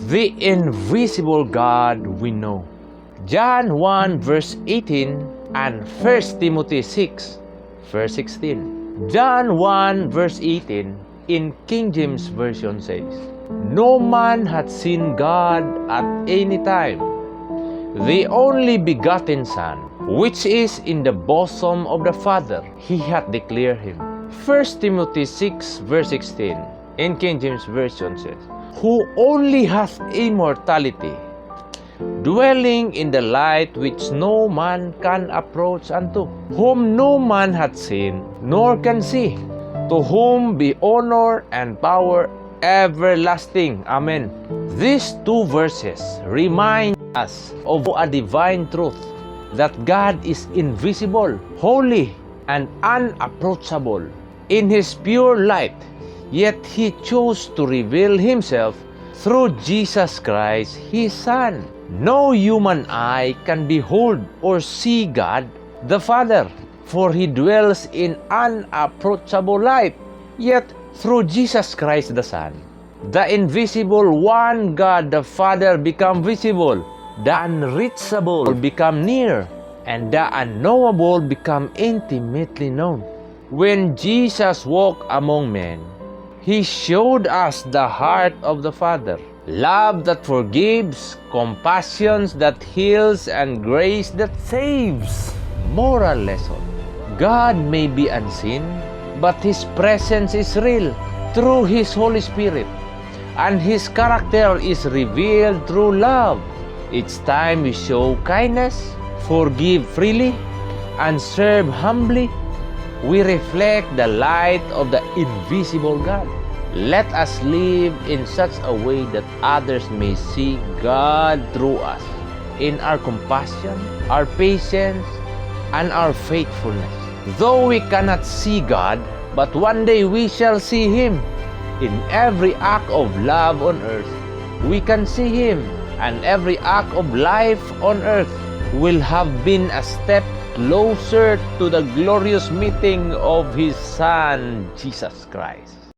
the invisible God we know. John 1 verse 18 and 1 Timothy 6 verse 16. John 1 verse 18 in King James Version says, "No man hath seen God at any time. The only begotten Son, which is in the bosom of the Father, He hath declared Him." 1 Timothy 6 verse 16 in King James Version says, "Who only hath immortality, dwelling in the light which no man can approach unto, whom no man hath seen, nor can see, to whom be honor and power everlasting. Amen." These two verses remind us of a divine truth, that God is invisible, holy, and unapproachable in His pure light, yet He chose to reveal Himself through Jesus Christ, His Son. No human eye can behold or see God the Father, for He dwells in unapproachable light. Yet through Jesus Christ the Son, the invisible one God the Father become visible, the unreachable become near, and the unknowable become intimately known. When Jesus walked among men, He showed us the heart of the Father, love that forgives, compassion that heals, and grace that saves. Moral lesson: God may be unseen, but His presence is real through His Holy Spirit, and His character is revealed through love. Each time we show kindness, forgive freely, and serve humbly, we reflect the light of the invisible God. Let us live in such a way that others may see God through us, in our compassion, our patience, and our faithfulness. Though we cannot see God, but one day we shall see Him. In every act of love on earth, we can see Him, and every act of life on earth will have been a step closer to the glorious meeting of His Son, Jesus Christ.